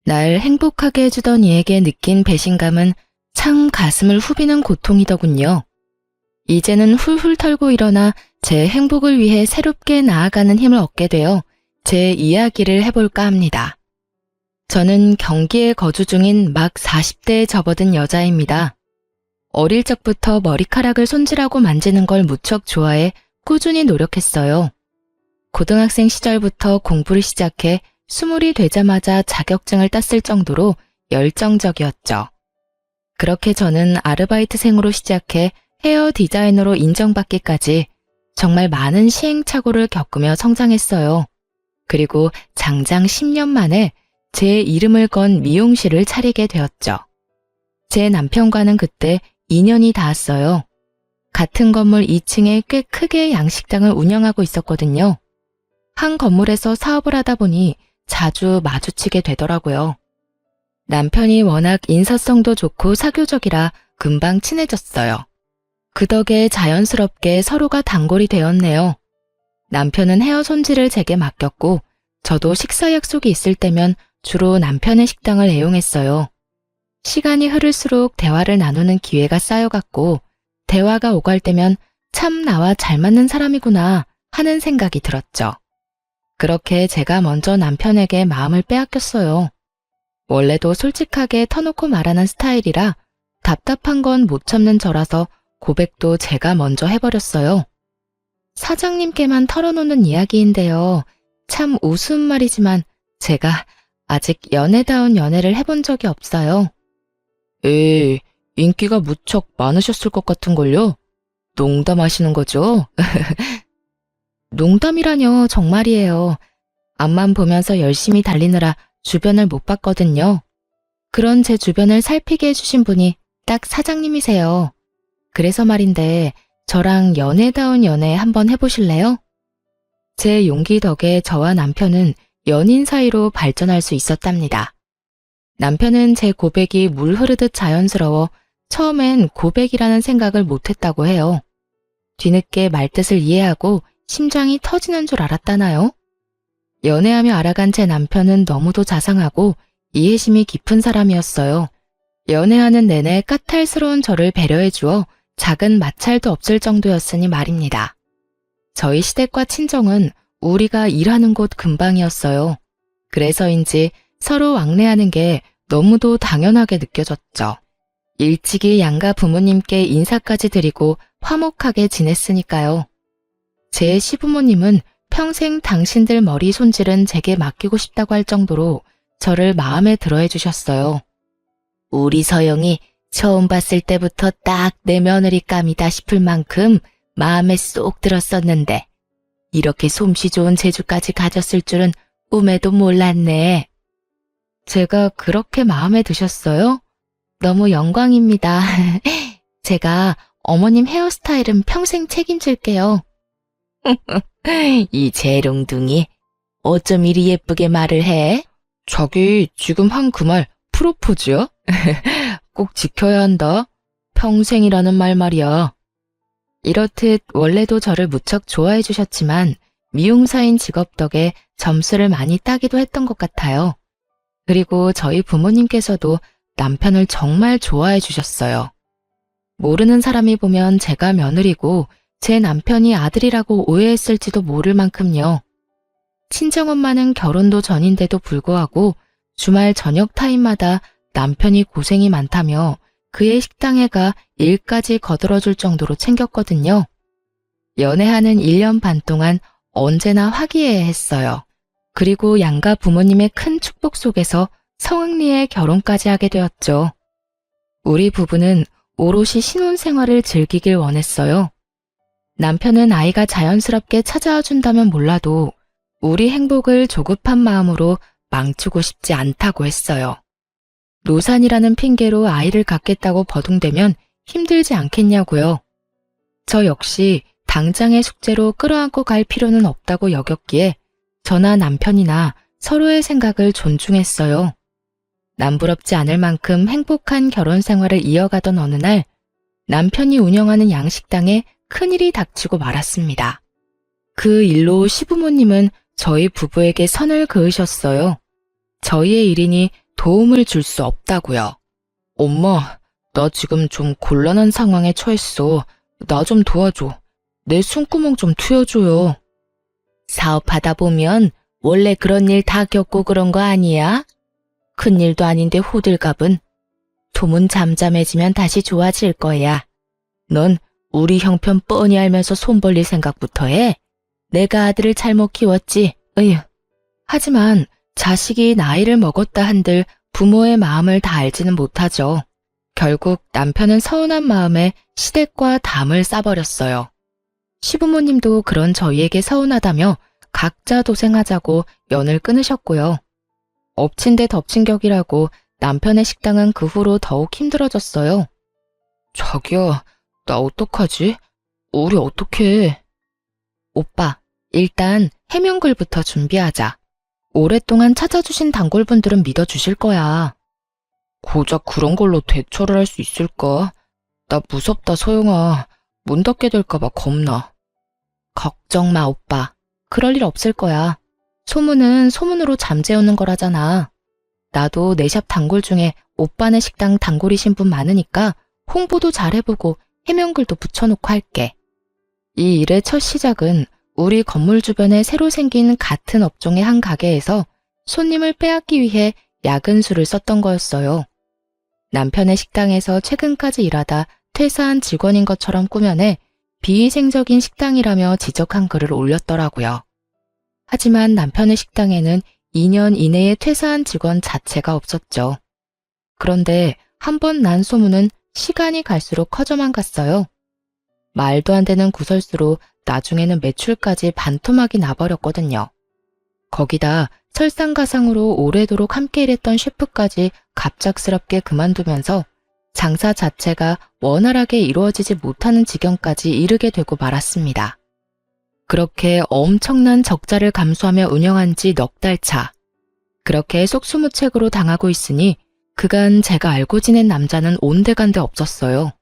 날 행복하게 해주던 이에게 느낀 배신감은 참 가슴을 후비는 고통이더군요. 이제는 훌훌 털고 일어나 제 행복을 위해 새롭게 나아가는 힘을 얻게 되어 제 이야기를 해볼까 합니다. 저는 경기에 거주 중인 막 40대에 접어든 여자입니다. 어릴 적부터 머리카락을 손질하고 만지는 걸 무척 좋아해 꾸준히 노력했어요. 고등학생 시절부터 공부를 시작해 20이 되자마자 자격증을 땄을 정도로 열정적이었죠. 그렇게 저는 아르바이트생으로 시작해 헤어 디자이너로 인정받기까지 정말 많은 시행착오를 겪으며 성장했어요. 그리고 장장 10년 만에 제 이름을 건 미용실을 차리게 되었죠. 제 남편과는 그때 2년이 닿았어요. 같은 건물 2층에 꽤 크게 양식당을 운영하고 있었거든요. 한 건물에서 사업을 하다 보니 자주 마주치게 되더라고요. 남편이 워낙 인사성도 좋고 사교적이라 금방 친해졌어요. 그 덕에 자연스럽게 서로가 단골이 되었네요. 남편은 헤어 손질을 제게 맡겼고 저도 식사 약속이 있을 때면 주로 남편의 식당을 애용했어요. 시간이 흐를수록 대화를 나누는 기회가 쌓여갔고 대화가 오갈 때면 참 나와 잘 맞는 사람이구나 하는 생각이 들었죠. 그렇게 제가 먼저 남편에게 마음을 빼앗겼어요. 원래도 솔직하게 터놓고 말하는 스타일이라 답답한 건 못 참는 저라서 고백도 제가 먼저 해버렸어요. 사장님께만 털어놓는 이야기인데요. 참 우스운 말이지만 제가 아직 연애다운 연애를 해본 적이 없어요. 인기가 무척 많으셨을 것 같은걸요? 농담하시는 거죠? 농담이라뇨, 정말이에요. 앞만 보면서 열심히 달리느라 주변을 못 봤거든요. 그런 제 주변을 살피게 해주신 분이 딱 사장님이세요. 그래서 말인데 저랑 연애다운 연애 한번 해보실래요? 제 용기 덕에 저와 남편은 연인 사이로 발전할 수 있었답니다. 남편은 제 고백이 물 흐르듯 자연스러워 처음엔 고백이라는 생각을 못했다고 해요. 뒤늦게 말뜻을 이해하고 심장이 터지는 줄 알았다나요? 연애하며 알아간 제 남편은 너무도 자상하고 이해심이 깊은 사람이었어요. 연애하는 내내 까탈스러운 저를 배려해 주어 작은 마찰도 없을 정도였으니 말입니다. 저희 시댁과 친정은 우리가 일하는 곳 근방이었어요. 그래서인지 서로 왕래하는 게 너무도 당연하게 느껴졌죠. 일찍이 양가 부모님께 인사까지 드리고 화목하게 지냈으니까요. 제 시부모님은 평생 당신들 머리 손질은 제게 맡기고 싶다고 할 정도로 저를 마음에 들어해 주셨어요. 우리 서영이 처음 봤을 때부터 딱 내 며느리감이다 싶을 만큼 마음에 쏙 들었었는데 이렇게 솜씨 좋은 재주까지 가졌을 줄은 꿈에도 몰랐네. 제가 그렇게 마음에 드셨어요? 너무 영광입니다. 제가 어머님 헤어스타일은 평생 책임질게요. 이 재롱둥이 어쩜 이리 예쁘게 말을 해? 자기 지금 한 그 말 프로포즈야? 꼭 지켜야 한다. 평생이라는 말 말이야. 이렇듯 원래도 저를 무척 좋아해 주셨지만 미용사인 직업 덕에 점수를 많이 따기도 했던 것 같아요. 그리고 저희 부모님께서도 남편을 정말 좋아해 주셨어요. 모르는 사람이 보면 제가 며느리고 제 남편이 아들이라고 오해했을지도 모를 만큼요. 친정엄마는 결혼도 전인데도 불구하고 주말 저녁 타임마다 남편이 고생이 많다며 그의 식당에 가 일까지 거들어줄 정도로 챙겼거든요. 연애하는 1년 반 동안 언제나 화기애애했어요. 그리고 양가 부모님의 큰 축복 속에서 성흥리에 결혼까지 하게 되었죠. 우리 부부는 오롯이 신혼생활을 즐기길 원했어요. 남편은 아이가 자연스럽게 찾아와 준다면 몰라도 우리 행복을 조급한 마음으로 망치고 싶지 않다고 했어요. 노산이라는 핑계로 아이를 갖겠다고 버둥대면 힘들지 않겠냐고요. 저 역시 당장의 숙제로 끌어안고 갈 필요는 없다고 여겼기에 저나 남편이나 서로의 생각을 존중했어요. 남부럽지 않을 만큼 행복한 결혼 생활을 이어가던 어느 날 남편이 운영하는 양식당에 큰일이 닥치고 말았습니다. 그 일로 시부모님은 저희 부부에게 선을 그으셨어요. 저희의 일이니 도움을 줄 수 없다고요. 엄마, 나 지금 좀 곤란한 상황에 처했어. 나 좀 도와줘. 내 숨구멍 좀 트여줘요. 사업하다 보면 원래 그런 일 다 겪고 그런 거 아니야? 큰일도 아닌데 호들갑은. 톰은 잠잠해지면 다시 좋아질 거야. 넌 우리 형편 뻔히 알면서 손 벌릴 생각부터 해. 내가 아들을 잘못 키웠지. 으휴. 하지만 자식이 나이를 먹었다 한들 부모의 마음을 다 알지는 못하죠. 결국 남편은 서운한 마음에 시댁과 담을 싸버렸어요. 시부모님도 그런 저희에게 서운하다며 각자 도생하자고 연을 끊으셨고요. 엎친 데 덮친 격이라고 남편의 식당은 그 후로 더욱 힘들어졌어요. 자기야, 나 어떡하지? 우리 어떡해? 오빠, 일단 해명글부터 준비하자. 오랫동안 찾아주신 단골분들은 믿어주실 거야. 고작 그런 걸로 대처를 할 수 있을까? 나 무섭다, 소영아. 문 닫게 될까봐 겁나. 걱정 마, 오빠. 그럴 일 없을 거야. 소문은 소문으로 잠재우는 거라잖아. 나도 내 샵 단골 중에 오빠네 식당 단골이신 분 많으니까 홍보도 잘 해보고 해명글도 붙여놓고 할게. 이 일의 첫 시작은 우리 건물 주변에 새로 생긴 같은 업종의 한 가게에서 손님을 빼앗기 위해 야근 수를 썼던 거였어요. 남편의 식당에서 최근까지 일하다 퇴사한 직원인 것처럼 꾸며내 비위생적인 식당이라며 지적한 글을 올렸더라고요. 하지만 남편의 식당에는 2년 이내에 퇴사한 직원 자체가 없었죠. 그런데 한 번 난 소문은 시간이 갈수록 커져만 갔어요. 말도 안 되는 구설수로 나중에는 매출까지 반토막이 나버렸거든요. 거기다 설상가상으로 오래도록 함께 일했던 셰프까지 갑작스럽게 그만두면서 장사 자체가 원활하게 이루어지지 못하는 지경까지 이르게 되고 말았습니다. 그렇게 엄청난 적자를 감수하며 운영한 지 넉 달 차. 그렇게 속수무책으로 당하고 있으니 그간 제가 알고 지낸 남자는 온데간데 없었어요.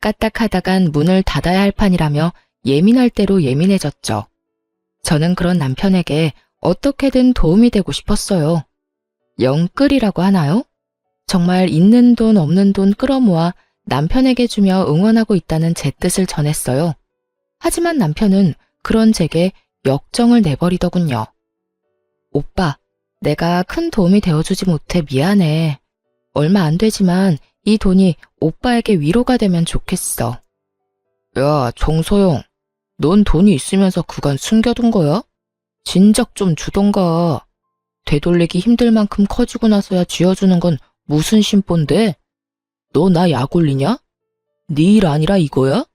까딱하다간 문을 닫아야 할 판이라며 예민할 대로 예민해졌죠. 저는 그런 남편에게 어떻게든 도움이 되고 싶었어요. 영끌이라고 하나요? 정말 있는 돈 없는 돈 끌어모아 남편에게 주며 응원하고 있다는 제 뜻을 전했어요. 하지만 남편은 그런 제게 역정을 내버리더군요. 오빠, 내가 큰 도움이 되어주지 못해 미안해. 얼마 안 되지만 이 돈이 오빠에게 위로가 되면 좋겠어. 야, 정소영, 넌 돈이 있으면서 그간 숨겨둔 거야? 진작 좀 주던가. 되돌리기 힘들 만큼 커지고 나서야 쥐어주는 건 무슨 심보인데? 너 나 약 올리냐? 네 일 아니라 이거야?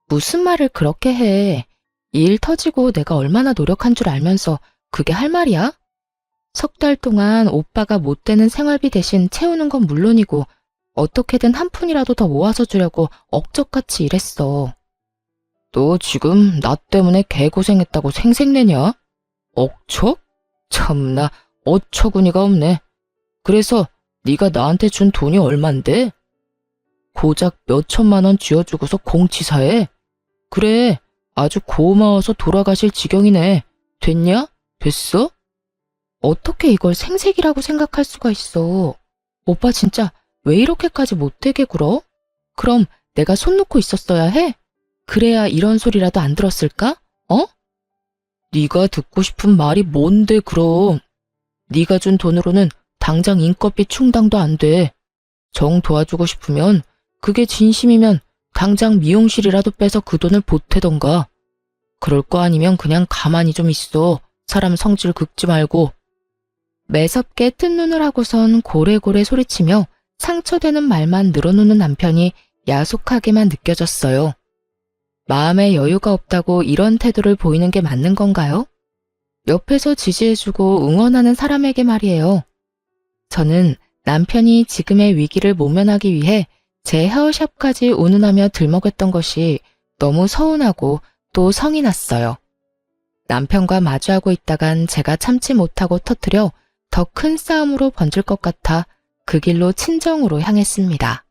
무슨 말을 그렇게 해. 이 일 터지고 내가 얼마나 노력한 줄 알면서 그게 할 말이야? 석 달 동안 오빠가 못 되는 생활비 대신 채우는 건 물론이고 어떻게든 한 푼이라도 더 모아서 주려고 억적같이 일했어. 너 지금 나 때문에 개고생했다고 생색내냐? 억척? 참나 어처구니가 없네. 그래서 네가 나한테 준 돈이 얼만데? 고작 몇 천만 원 쥐어주고서 공치사해? 그래, 아주 고마워서 돌아가실 지경이네. 됐냐? 됐어? 어떻게 이걸 생색이라고 생각할 수가 있어. 오빠 진짜 왜 이렇게까지 못되게 굴어? 그럼 내가 손 놓고 있었어야 해? 그래야 이런 소리라도 안 들었을까? 어? 네가 듣고 싶은 말이 뭔데 그럼. 네가 준 돈으로는 당장 인건비 충당도 안 돼. 정 도와주고 싶으면 그게 진심이면 당장 미용실이라도 빼서 그 돈을 보태던가. 그럴 거 아니면 그냥 가만히 좀 있어. 사람 성질 긁지 말고. 매섭게 뜬 눈을 하고선 고래고래 소리치며 상처되는 말만 늘어놓는 남편이 야속하게만 느껴졌어요. 마음에 여유가 없다고 이런 태도를 보이는 게 맞는 건가요? 옆에서 지지해주고 응원하는 사람에게 말이에요. 저는 남편이 지금의 위기를 모면하기 위해 제 헤어샵까지 운운하며 들먹였던 것이 너무 서운하고 또 성이 났어요. 남편과 마주하고 있다간 제가 참지 못하고 터뜨려 더 큰 싸움으로 번질 것 같아 그 길로 친정으로 향했습니다.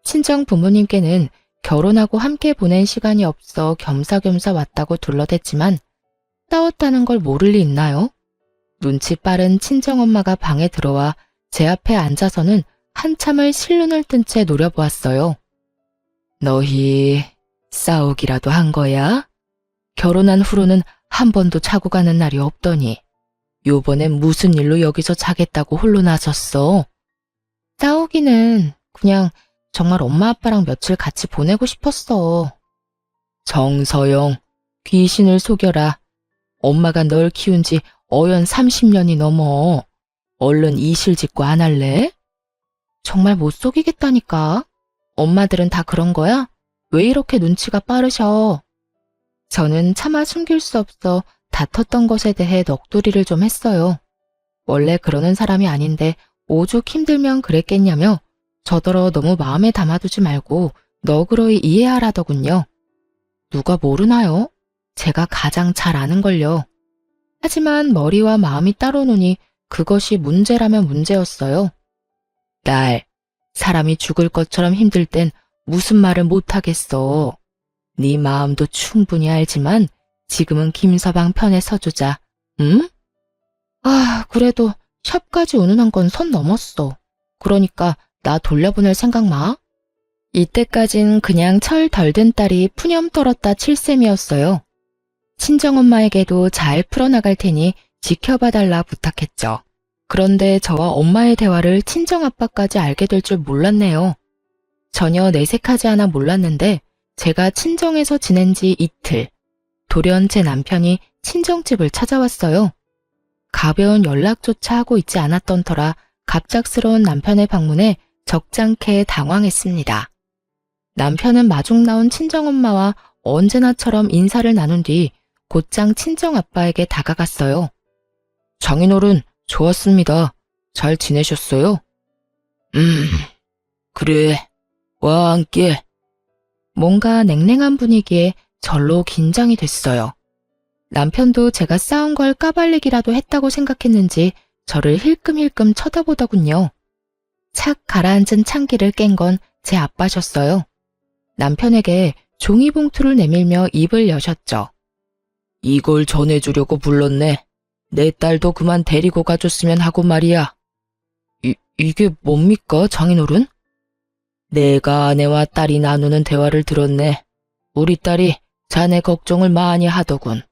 친정 부모님께는 결혼하고 함께 보낸 시간이 없어 겸사겸사 왔다고 둘러댔지만 싸웠다는 걸 모를 리 있나요? 눈치 빠른 친정엄마가 방에 들어와 제 앞에 앉아서는 한참을 실눈을 뜬 채 노려보았어요. 너희 싸우기라도 한 거야? 결혼한 후로는 한 번도 자고 가는 날이 없더니 요번엔 무슨 일로 여기서 자겠다고 홀로 나섰어? 싸우기는 그냥 정말 엄마 아빠랑 며칠 같이 보내고 싶었어. 정서영, 귀신을 속여라. 엄마가 널 키운 지 어연 30년이 넘어. 얼른 이실 짓고 안 할래? 정말 못 속이겠다니까. 엄마들은 다 그런 거야? 왜 이렇게 눈치가 빠르셔? 저는 차마 숨길 수 없어 다퉜던 것에 대해 넋두리를 좀 했어요. 원래 그러는 사람이 아닌데 오죽 힘들면 그랬겠냐며 저더러 너무 마음에 담아두지 말고 너그러이 이해하라더군요. 누가 모르나요? 제가 가장 잘 아는걸요. 하지만 머리와 마음이 따로 노니 그것이 문제라면 문제였어요. 딸, 사람이 죽을 것처럼 힘들 땐 무슨 말을 못하겠어. 네 마음도 충분히 알지만 지금은 김서방 편에 서주자. 응? 아, 그래도 샵까지 운운한 건 선 넘었어. 그러니까 나 돌려보낼 생각 마. 이때까진 그냥 철 덜 든 딸이 푸념 떨었다 칠 셈이었어요. 친정엄마에게도 잘 풀어나갈 테니 지켜봐달라 부탁했죠. 그런데 저와 엄마의 대화를 친정아빠까지 알게 될 줄 몰랐네요. 전혀 내색하지 않아 몰랐는데 제가 친정에서 지낸 지 이틀, 돌연 제 남편이 친정집을 찾아왔어요. 가벼운 연락조차 하고 있지 않았던 터라 갑작스러운 남편의 방문에 적잖게 당황했습니다. 남편은 마중 나온 친정엄마와 언제나처럼 인사를 나눈 뒤 곧장 친정아빠에게 다가갔어요. 장인어른, 좋았습니다. 잘 지내셨어요? 그래. 와 함께. 뭔가 냉랭한 분위기에 절로 긴장이 됐어요. 남편도 제가 싸운 걸 까발리기라도 했다고 생각했는지 저를 힐끔힐끔 쳐다보더군요. 착 가라앉은 창기를 깬 건 제 아빠셨어요. 남편에게 종이봉투를 내밀며 입을 여셨죠. 이걸 전해주려고 불렀네. 내 딸도 그만 데리고 가줬으면 하고 말이야. 이게 뭡니까, 장인어른? 내가 아내와 딸이 나누는 대화를 들었네. 우리 딸이 자네 걱정을 많이 하더군.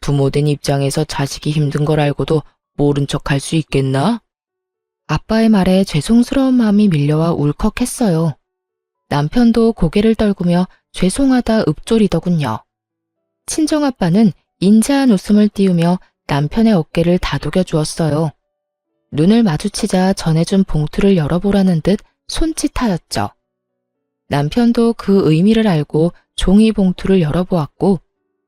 부모된 입장에서 자식이 힘든 걸 알고도 모른 척 할 수 있겠나? 아빠의 말에 죄송스러운 마음이 밀려와 울컥했어요. 남편도 고개를 떨구며 죄송하다 읊조리더군요. 친정아빠는 인자한 웃음을 띄우며 남편의 어깨를 다독여 주었어요. 눈을 마주치자 전해준 봉투를 열어보라는 듯 손짓하였죠. 남편도 그 의미를 알고 종이 봉투를 열어보았고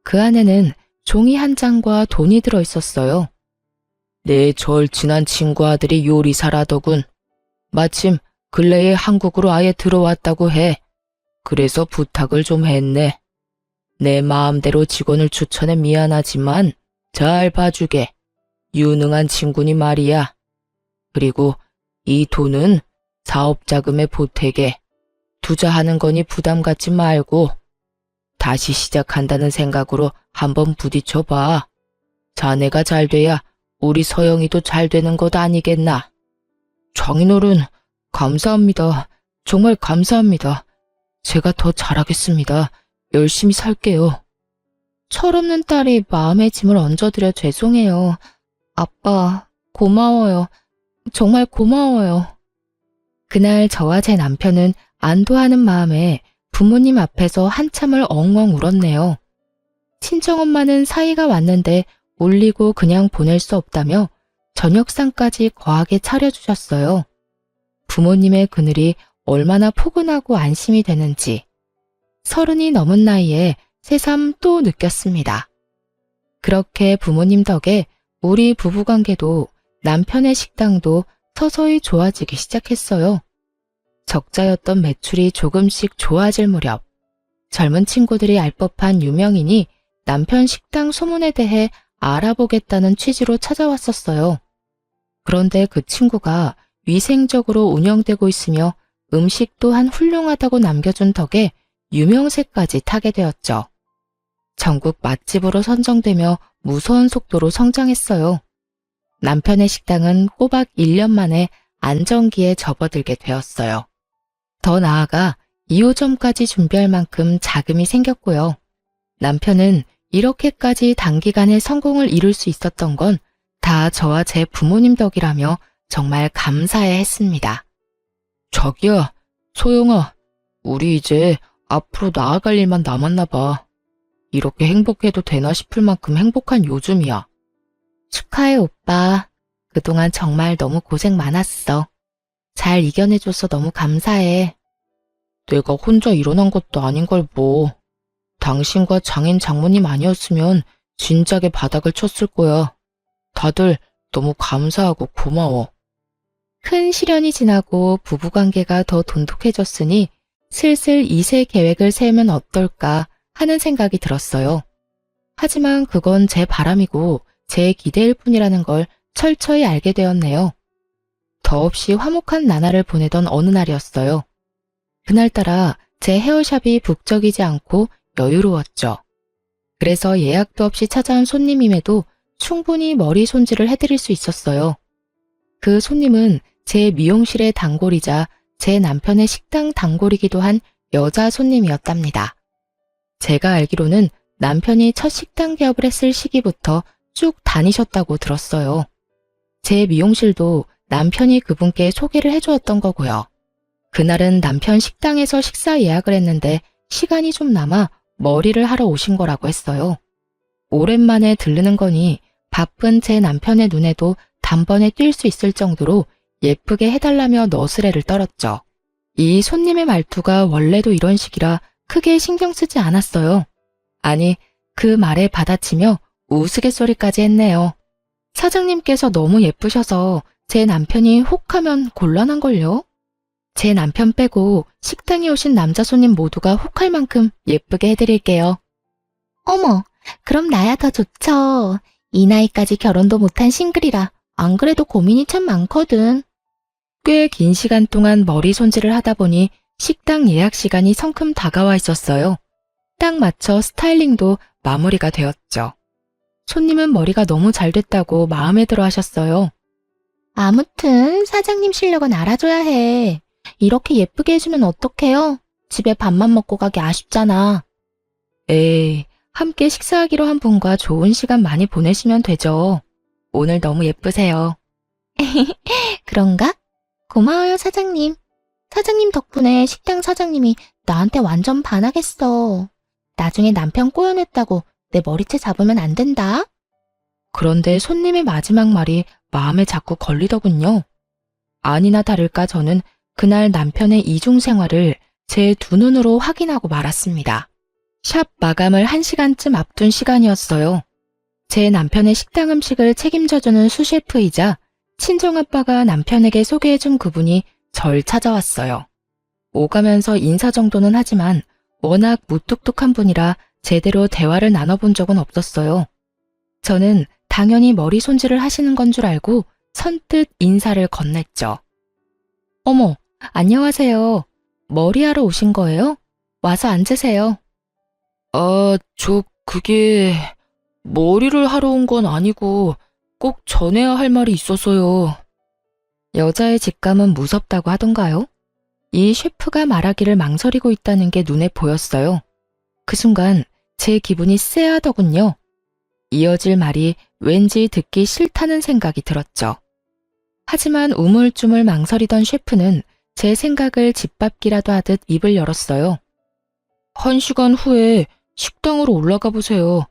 그 안에는 종이 한 장과 돈이 들어있었어요. 내 절친한 친구 아들이 요리사라더군. 마침 근래에 한국으로 아예 들어왔다고 해. 그래서 부탁을 좀 했네. 내 마음대로 직원을 추천해 미안하지만 잘 봐주게. 유능한 친구니 말이야. 그리고 이 돈은 사업자금의 보태게 투자하는 거니 부담 갖지 말고 다시 시작한다는 생각으로 한번 부딪혀봐. 자네가 잘 돼야 우리 서영이도 잘 되는 것 아니겠나. 장인어른, 감사합니다. 정말 감사합니다. 제가 더 잘하겠습니다. 열심히 살게요. 철없는 딸이 마음의 짐을 얹어드려 죄송해요. 아빠, 고마워요. 정말 고마워요. 그날 저와 제 남편은 안도하는 마음에 부모님 앞에서 한참을 엉엉 울었네요. 친정엄마는 사이가 왔는데 울리고 그냥 보낼 수 없다며 저녁상까지 거하게 차려주셨어요. 부모님의 그늘이 얼마나 포근하고 안심이 되는지 30이 넘은 나이에 새삼 또 느꼈습니다. 그렇게 부모님 덕에 우리 부부관계도 남편의 식당도 서서히 좋아지기 시작했어요. 적자였던 매출이 조금씩 좋아질 무렵 젊은 친구들이 알 법한 유명인이 남편 식당 소문에 대해 알아보겠다는 취지로 찾아왔었어요. 그런데 그 친구가 위생적으로 운영되고 있으며 음식 또한 훌륭하다고 남겨준 덕에 유명세까지 타게 되었죠. 전국 맛집으로 선정되며 무서운 속도로 성장했어요. 남편의 식당은 꼬박 1년 만에 안정기에 접어들게 되었어요. 더 나아가 2호점까지 준비할 만큼 자금이 생겼고요. 남편은 이렇게까지 단기간에 성공을 이룰 수 있었던 건 다 저와 제 부모님 덕이라며 정말 감사해 했습니다. 자기야, 소영아, 우리 이제 앞으로 나아갈 일만 남았나 봐. 이렇게 행복해도 되나 싶을 만큼 행복한 요즘이야. 축하해, 오빠. 그동안 정말 너무 고생 많았어. 잘 이겨내줘서 너무 감사해. 내가 혼자 일어난 것도 아닌 걸 뭐. 당신과 장인 장모님 아니었으면 진작에 바닥을 쳤을 거야. 다들 너무 감사하고 고마워. 큰 시련이 지나고 부부관계가 더 돈독해졌으니 슬슬 2세 계획을 세우면 어떨까 하는 생각이 들었어요. 하지만 그건 제 바람이고 제 기대일 뿐이라는 걸 철저히 알게 되었네요. 더없이 화목한 나날을 보내던 어느 날이었어요. 그날따라 제 헤어샵이 북적이지 않고 여유로웠죠. 그래서 예약도 없이 찾아온 손님임에도 충분히 머리 손질을 해드릴 수 있었어요. 그 손님은 제 미용실의 단골이자 제 남편의 식당 단골이기도 한 여자 손님이었답니다. 제가 알기로는 남편이 첫 식당 개업을 했을 시기부터 쭉 다니셨다고 들었어요. 제 미용실도 남편이 그분께 소개를 해주었던 거고요. 그날은 남편 식당에서 식사 예약을 했는데 시간이 좀 남아 머리를 하러 오신 거라고 했어요. 오랜만에 들르는 거니 바쁜 제 남편의 눈에도 단번에 띌 수 있을 정도로 예쁘게 해달라며 너스레를 떨었죠. 이 손님의 말투가 원래도 이런 식이라 크게 신경 쓰지 않았어요. 아니, 그 말에 받아치며 우스갯소리까지 했네요. 사장님께서 너무 예쁘셔서 제 남편이 혹하면 곤란한걸요? 제 남편 빼고 식당에 오신 남자 손님 모두가 혹할 만큼 예쁘게 해드릴게요. 어머, 그럼 나야 더 좋죠. 이 나이까지 결혼도 못한 싱글이라 안 그래도 고민이 참 많거든. 꽤 긴 시간 동안 머리 손질을 하다 보니 식당 예약 시간이 성큼 다가와 있었어요. 딱 맞춰 스타일링도 마무리가 되었죠. 손님은 머리가 너무 잘 됐다고 마음에 들어 하셨어요. 아무튼 사장님 실력은 알아줘야 해. 이렇게 예쁘게 해주면 어떡해요? 집에 밥만 먹고 가기 아쉽잖아. 에이, 함께 식사하기로 한 분과 좋은 시간 많이 보내시면 되죠. 오늘 너무 예쁘세요. 그런가? 고마워요, 사장님. 사장님 덕분에 식당 사장님이 나한테 완전 반하겠어. 나중에 남편 꼬여냈다고 내 머리채 잡으면 안 된다. 그런데 손님의 마지막 말이 마음에 자꾸 걸리더군요. 아니나 다를까 저는 그날 남편의 이중 생활을 제 두 눈으로 확인하고 말았습니다. 샵 마감을 1시간쯤 앞둔 시간이었어요. 제 남편의 식당 음식을 책임져주는 수셰프이자 친정아빠가 남편에게 소개해준 그분이 절 찾아왔어요. 오가면서 인사 정도는 하지만 워낙 무뚝뚝한 분이라 제대로 대화를 나눠본 적은 없었어요. 저는 당연히 머리 손질을 하시는 건 줄 알고 선뜻 인사를 건넸죠. 어머, 안녕하세요. 머리하러 오신 거예요? 와서 앉으세요. 그게 머리를 하러 온 건 아니고 꼭 전해야 할 말이 있어서요. 여자의 직감은 무섭다고 하던가요? 이 셰프가 말하기를 망설이고 있다는 게 눈에 보였어요. 그 순간 제 기분이 쎄하더군요. 이어질 말이 왠지 듣기 싫다는 생각이 들었죠. 하지만 우물쭈물 망설이던 셰프는 제 생각을 짓밟기라도 하듯 입을 열었어요. 1시간 후에 식당으로 올라가 보세요.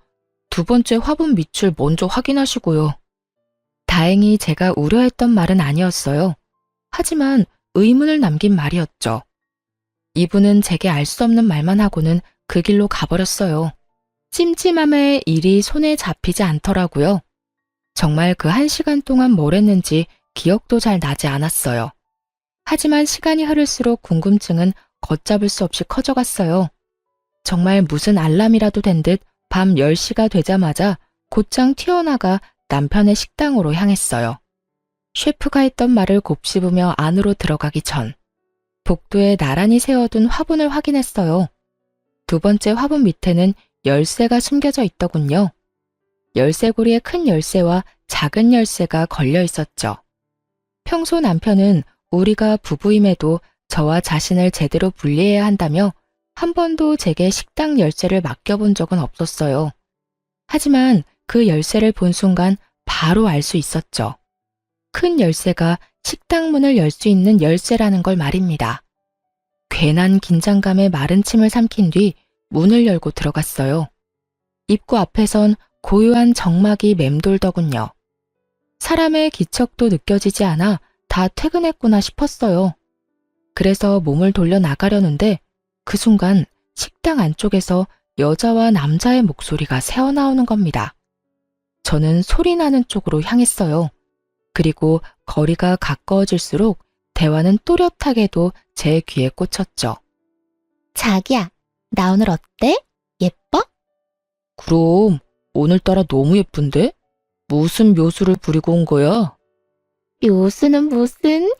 두 번째 화분 밑을 먼저 확인하시고요. 다행히 제가 우려했던 말은 아니었어요. 하지만 의문을 남긴 말이었죠. 이분은 제게 알 수 없는 말만 하고는 그 길로 가버렸어요. 찜찜함에 일이 손에 잡히지 않더라고요. 정말 그 1시간 동안 뭘 했는지 기억도 잘 나지 않았어요. 하지만 시간이 흐를수록 궁금증은 걷잡을 수 없이 커져갔어요. 정말 무슨 알람이라도 된 듯 밤 10시가 되자마자 곧장 튀어나가 남편의 식당으로 향했어요. 셰프가 했던 말을 곱씹으며 안으로 들어가기 전 복도에 나란히 세워둔 화분을 확인했어요. 두 번째 화분 밑에는 열쇠가 숨겨져 있더군요. 열쇠고리에 큰 열쇠와 작은 열쇠가 걸려 있었죠. 평소 남편은 우리가 부부임에도 저와 자신을 제대로 분리해야 한다며 한 번도 제게 식당 열쇠를 맡겨본 적은 없었어요. 하지만 그 열쇠를 본 순간 바로 알 수 있었죠. 큰 열쇠가 식당 문을 열 수 있는 열쇠라는 걸 말입니다. 괜한 긴장감에 마른 침을 삼킨 뒤 문을 열고 들어갔어요. 입구 앞에선 고요한 정막이 맴돌더군요. 사람의 기척도 느껴지지 않아 다 퇴근했구나 싶었어요. 그래서 몸을 돌려 나가려는데 그 순간 식당 안쪽에서 여자와 남자의 목소리가 새어나오는 겁니다. 저는 소리 나는 쪽으로 향했어요. 그리고 거리가 가까워질수록 대화는 또렷하게도 제 귀에 꽂혔죠. 자기야, 나 오늘 어때? 예뻐? 그럼 오늘따라 너무 예쁜데? 무슨 묘수를 부리고 온 거야? 묘수는 무슨?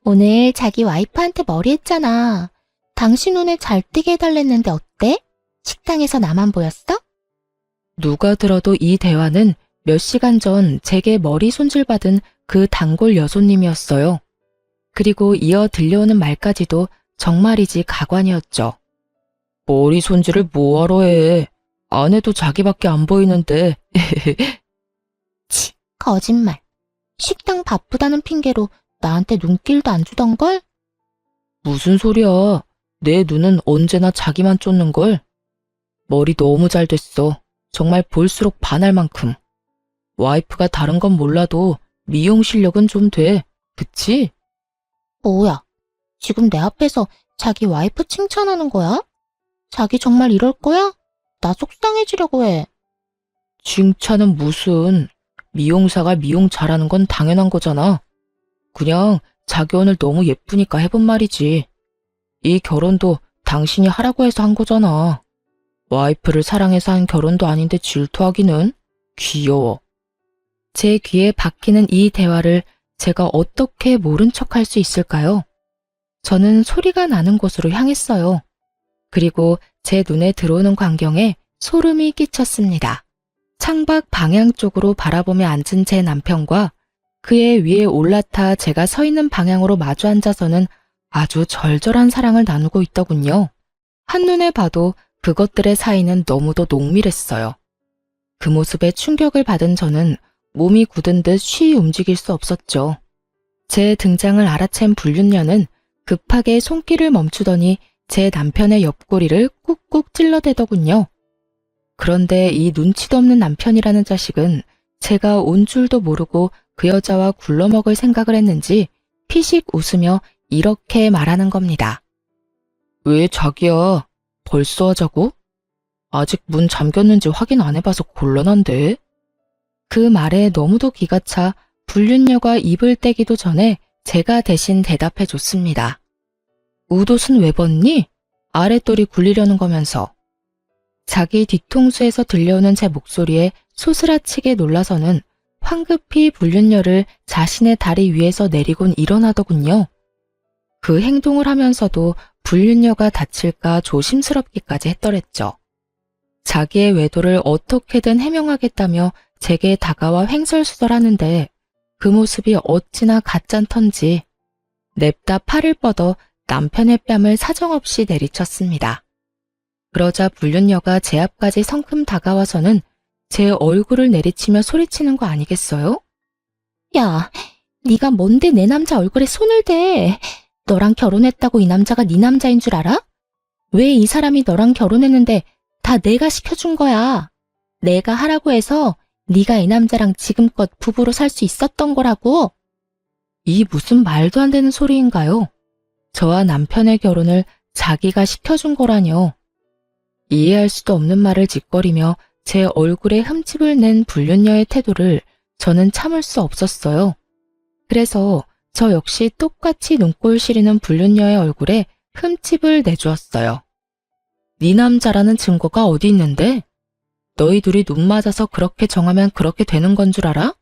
오늘 자기 와이프한테 머리 했잖아. 당신 눈에 잘 띄게 해달랬는데 어때? 식당에서 나만 보였어? 누가 들어도 이 대화는 몇 시간 전 제게 머리 손질받은 그 단골 여손님이었어요. 그리고 이어 들려오는 말까지도 정말이지 가관이었죠. 머리 손질을 뭐하러 해? 안 해도 자기밖에 안 보이는데. 치, 거짓말. 식당 바쁘다는 핑계로 나한테 눈길도 안 주던걸? 무슨 소리야. 내 눈은 언제나 자기만 쫓는걸. 머리 너무 잘 됐어. 정말 볼수록 반할 만큼. 와이프가 다른 건 몰라도 미용 실력은 좀 돼. 그치? 뭐야, 지금 내 앞에서 자기 와이프 칭찬하는 거야? 자기 정말 이럴 거야? 나 속상해지려고 해. 칭찬은 무슨. 미용사가 미용 잘하는 건 당연한 거잖아. 그냥 자기 오늘 너무 예쁘니까 해본 말이지. 이 결혼도 당신이 하라고 해서 한 거잖아. 와이프를 사랑해서 한 결혼도 아닌데 질투하기는? 귀여워. 제 귀에 박히는 이 대화를 제가 어떻게 모른 척할 수 있을까요? 저는 소리가 나는 곳으로 향했어요. 그리고 제 눈에 들어오는 광경에 소름이 끼쳤습니다. 창밖 방향 쪽으로 바라보며 앉은 제 남편과 그의 위에 올라타 제가 서 있는 방향으로 마주 앉아서는 아주 절절한 사랑을 나누고 있더군요. 한눈에 봐도 그것들의 사이는 너무도 농밀했어요. 그 모습에 충격을 받은 저는 몸이 굳은 듯 쉬이 움직일 수 없었죠. 제 등장을 알아챈 불륜녀는 급하게 손길을 멈추더니 제 남편의 옆구리를 꾹꾹 찔러대더군요. 그런데 이 눈치도 없는 남편이라는 자식은 제가 온 줄도 모르고 그 여자와 굴러먹을 생각을 했는지 피식 웃으며 이렇게 말하는 겁니다. 왜 자기야? 벌써 하자고? 아직 문 잠겼는지 확인 안 해봐서 곤란한데? 그 말에 너무도 기가 차 불륜녀가 입을 떼기도 전에 제가 대신 대답해 줬습니다. 웃옷은 왜 벗니? 아랫돌이 굴리려는 거면서. 자기 뒤통수에서 들려오는 제 목소리에 소스라치게 놀라서는 황급히 불륜녀를 자신의 다리 위에서 내리곤 일어나더군요. 그 행동을 하면서도 불륜녀가 다칠까 조심스럽기까지 했더랬죠. 자기의 외도를 어떻게든 해명하겠다며 제게 다가와 횡설수설하는데 그 모습이 어찌나 가짠턴지 냅다 팔을 뻗어 남편의 뺨을 사정없이 내리쳤습니다. 그러자 불륜녀가 제 앞까지 성큼 다가와서는 제 얼굴을 내리치며 소리치는 거 아니겠어요? 야, 네가 뭔데 내 남자 얼굴에 손을 대? 너랑 결혼했다고 이 남자가 네 남자인 줄 알아? 왜 이 사람이 너랑 결혼했는데 다 내가 시켜준 거야? 내가 하라고 해서 네가 이 남자랑 지금껏 부부로 살 수 있었던 거라고. 이 무슨 말도 안 되는 소리인가요? 저와 남편의 결혼을 자기가 시켜준 거라뇨. 이해할 수도 없는 말을 짓거리며 제 얼굴에 흠집을 낸 불륜녀의 태도를 저는 참을 수 없었어요. 그래서 저 역시 똑같이 눈꼴 시리는 불륜녀의 얼굴에 흠집을 내주었어요. 네 남자라는 증거가 어디 있는데? 너희 둘이 눈 맞아서 그렇게 정하면 그렇게 되는 건 줄 알아?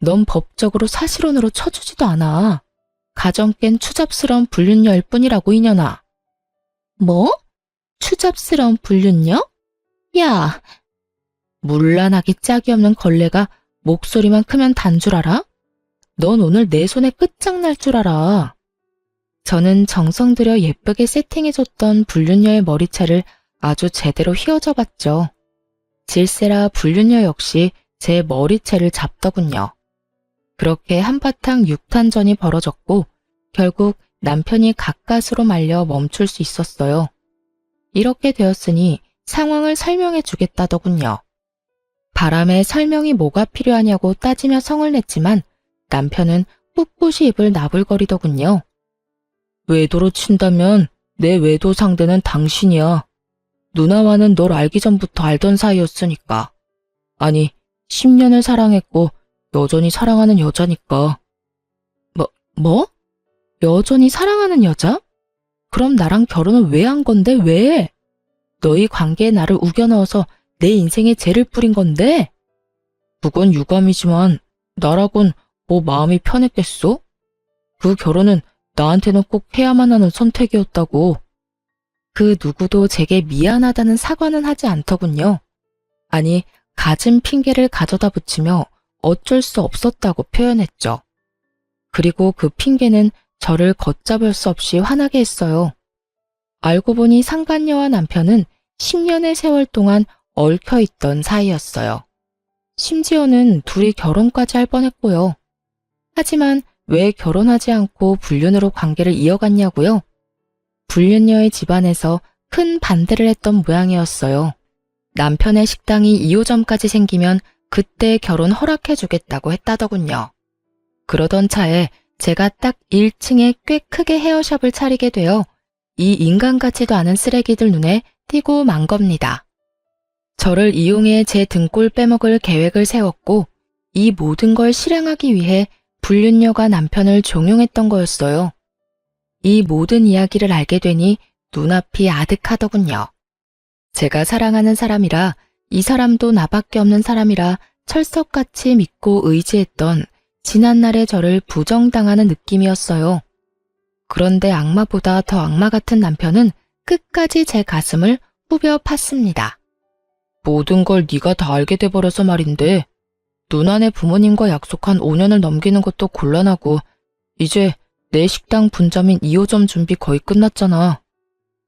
넌 법적으로 사실혼으로 쳐주지도 않아. 가정 깬 추잡스러운 불륜녀일 뿐이라고 이년아. 뭐? 추잡스러운 불륜녀? 야, 물란하기 짝이 없는 걸레가 목소리만 크면 단 줄 알아? 넌 오늘 내 손에 끝장날 줄 알아. 저는 정성 들여 예쁘게 세팅해줬던 불륜녀의 머리채를 아주 제대로 휘어져 봤죠. 질세라 불륜녀 역시 제 머리채를 잡더군요. 그렇게 한바탕 육탄전이 벌어졌고 결국 남편이 가까스로 말려 멈출 수 있었어요. 이렇게 되었으니 상황을 설명해 주겠다더군요. 바람에 설명이 뭐가 필요하냐고 따지며 성을 냈지만 남편은 꿋꿋이 입을 나불거리더군요. 외도로 친다면 내 외도 상대는 당신이야. 누나와는 널 알기 전부터 알던 사이였으니까. 아니, 10년을 사랑했고 여전히 사랑하는 여자니까. 뭐? 여전히 사랑하는 여자? 그럼 나랑 결혼을 왜 한 건데 왜? 너희 관계에 나를 우겨 넣어서 내 인생에 죄를 뿌린 건데? 그건 유감이지만 나라곤 뭐 마음이 편했겠소? 그 결혼은 나한테는 꼭 해야만 하는 선택이었다고. 그 누구도 제게 미안하다는 사과는 하지 않더군요. 아니, 가진 핑계를 가져다 붙이며 어쩔 수 없었다고 표현했죠. 그리고 그 핑계는 저를 걷잡을 수 없이 화나게 했어요. 알고 보니 상간녀와 남편은 10년의 세월 동안 얽혀있던 사이였어요. 심지어는 둘이 결혼까지 할 뻔했고요. 하지만 왜 결혼하지 않고 불륜으로 관계를 이어갔냐고요? 불륜녀의 집안에서 큰 반대를 했던 모양이었어요. 남편의 식당이 2호점까지 생기면 그때 결혼 허락해주겠다고 했다더군요. 그러던 차에 제가 딱 1층에 꽤 크게 헤어샵을 차리게 되어 이 인간 같지도 않은 쓰레기들 눈에 띄고 만 겁니다. 저를 이용해 제 등골 빼먹을 계획을 세웠고 이 모든 걸 실행하기 위해 불륜녀가 남편을 종용했던 거였어요. 이 모든 이야기를 알게 되니 눈앞이 아득하더군요. 제가 사랑하는 사람이라 이 사람도 나밖에 없는 사람이라 철석같이 믿고 의지했던 지난날의 저를 부정당하는 느낌이었어요. 그런데 악마보다 더 악마 같은 남편은 끝까지 제 가슴을 후벼 팠습니다. 모든 걸 네가 다 알게 돼버려서 말인데 누나네 부모님과 약속한 5년을 넘기는 것도 곤란하고 이제 내 식당 분점인 2호점 준비 거의 끝났잖아.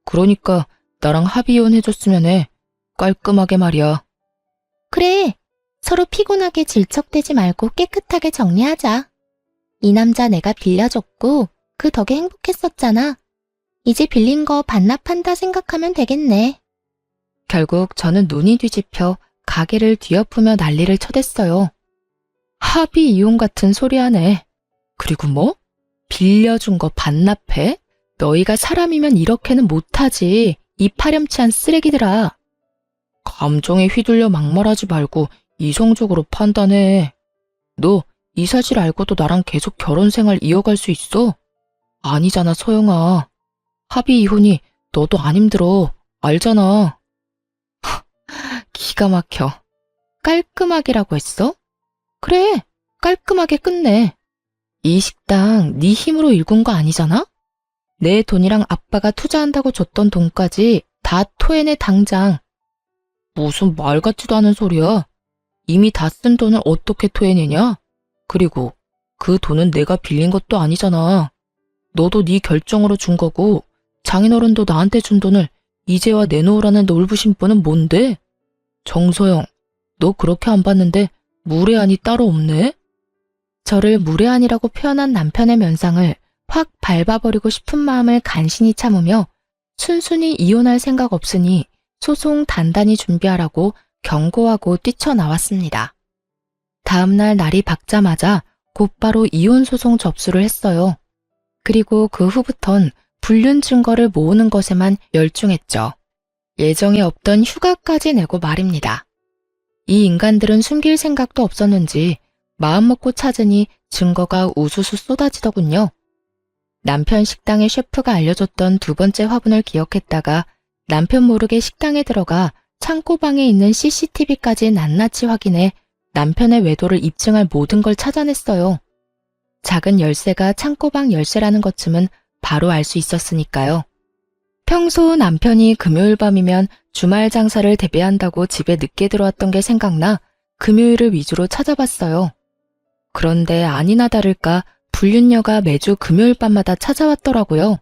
그러니까 나랑 합의 이혼 해줬으면 해. 깔끔하게 말이야. 그래, 서로 피곤하게 질척대지 말고 깨끗하게 정리하자. 이 남자 내가 빌려줬고 그 덕에 행복했었잖아. 이제 빌린 거 반납한다 생각하면 되겠네. 결국 저는 눈이 뒤집혀 가게를 뒤엎으며 난리를 쳐댔어요. 합의 이혼 같은 소리 하네. 그리고 뭐? 빌려준 거 반납해? 너희가 사람이면 이렇게는 못하지. 이 파렴치한 쓰레기들아. 감정에 휘둘려 막말하지 말고 이성적으로 판단해. 너 이 사실 알고도 나랑 계속 결혼 생활 이어갈 수 있어? 아니잖아, 소영아. 합의 이혼이 너도 안 힘들어. 알잖아. 기가 막혀. 깔끔하게라고 했어? 그래, 깔끔하게 끝내. 이 식당 네 힘으로 일군 거 아니잖아? 내 돈이랑 아빠가 투자한다고 줬던 돈까지 다 토해내 당장. 무슨 말 같지도 않은 소리야. 이미 다 쓴 돈을 어떻게 토해내냐? 그리고 그 돈은 내가 빌린 것도 아니잖아. 너도 네 결정으로 준 거고 장인어른도 나한테 준 돈을 이제와 내놓으라는 놀부심보는 뭔데? 정소영, 너 그렇게 안 봤는데 무례한이 따로 없네? 저를 무례한이라고 표현한 남편의 면상을 확 밟아버리고 싶은 마음을 간신히 참으며 순순히 이혼할 생각 없으니 소송 단단히 준비하라고 경고하고 뛰쳐나왔습니다. 다음날 날이 밝자마자 곧바로 이혼 소송 접수를 했어요. 그리고 그 후부턴 불륜 증거를 모으는 것에만 열중했죠. 예정에 없던 휴가까지 내고 말입니다. 이 인간들은 숨길 생각도 없었는지 마음먹고 찾으니 증거가 우수수 쏟아지더군요. 남편 식당의 셰프가 알려줬던 두 번째 화분을 기억했다가 남편 모르게 식당에 들어가 창고방에 있는 CCTV까지 낱낱이 확인해 남편의 외도를 입증할 모든 걸 찾아냈어요. 작은 열쇠가 창고방 열쇠라는 것쯤은 바로 알 수 있었으니까요. 평소 남편이 금요일 밤이면 주말 장사를 대비한다고 집에 늦게 들어왔던 게 생각나 금요일을 위주로 찾아봤어요. 그런데 아니나 다를까 불륜녀가 매주 금요일 밤마다 찾아왔더라고요.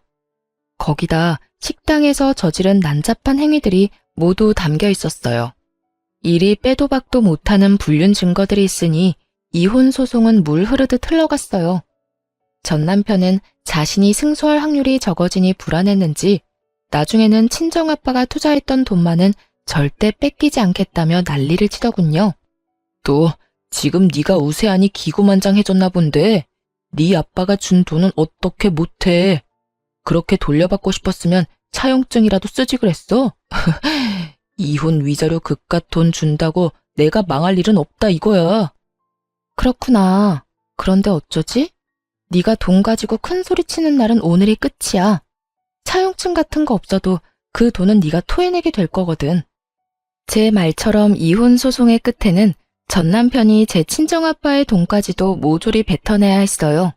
거기다 식당에서 저지른 난잡한 행위들이 모두 담겨 있었어요. 이리 빼도 박도 못하는 불륜 증거들이 있으니 이혼 소송은 물 흐르듯 흘러갔어요. 전 남편은 자신이 승소할 확률이 적어지니 불안했는지 나중에는 친정아빠가 투자했던 돈만은 절대 뺏기지 않겠다며 난리를 치더군요. 또 지금 네가 우세하니 기고만장해졌나 본데 네 아빠가 준 돈은 어떻게 못해. 그렇게 돌려받고 싶었으면 차용증이라도 쓰지 그랬어? 이혼 위자료 그깟 돈 준다고 내가 망할 일은 없다 이거야. 그렇구나. 그런데 어쩌지? 네가 돈 가지고 큰 소리 치는 날은 오늘이 끝이야. 차용증 같은 거 없어도 그 돈은 네가 토해내게 될 거거든. 제 말처럼 이혼 소송의 끝에는 전 남편이 제 친정아빠의 돈까지도 모조리 뱉어내야 했어요.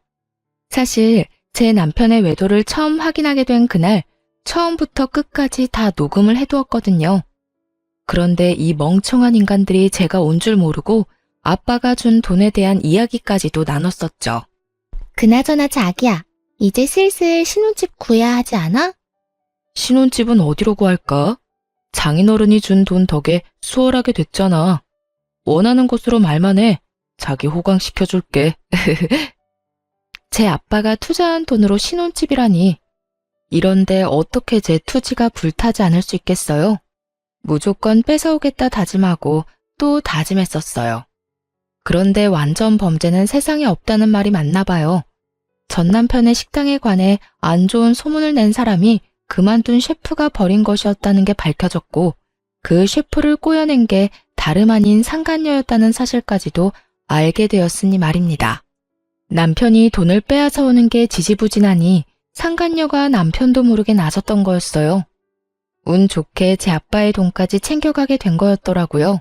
사실 제 남편의 외도를 처음 확인하게 된 그날 처음부터 끝까지 다 녹음을 해두었거든요. 그런데 이 멍청한 인간들이 제가 온 줄 모르고 아빠가 준 돈에 대한 이야기까지도 나눴었죠. 그나저나 자기야, 이제 슬슬 신혼집 구해야 하지 않아? 신혼집은 어디로 구할까? 장인어른이 준 돈 덕에 수월하게 됐잖아. 원하는 곳으로 말만 해. 자기 호강시켜줄게. 제 아빠가 투자한 돈으로 신혼집이라니. 이런데 어떻게 제 투지가 불타지 않을 수 있겠어요? 무조건 뺏어오겠다 다짐하고 또 다짐했었어요. 그런데 완전 범죄는 세상에 없다는 말이 맞나 봐요. 전 남편의 식당에 관해 안 좋은 소문을 낸 사람이 그만둔 셰프가 벌인 것이었다는 게 밝혀졌고 그 셰프를 꼬여낸 게 다름 아닌 상간녀였다는 사실까지도 알게 되었으니 말입니다. 남편이 돈을 빼앗아 오는 게 지지부진하니 상간녀가 남편도 모르게 나섰던 거였어요. 운 좋게 제 아빠의 돈까지 챙겨가게 된 거였더라고요.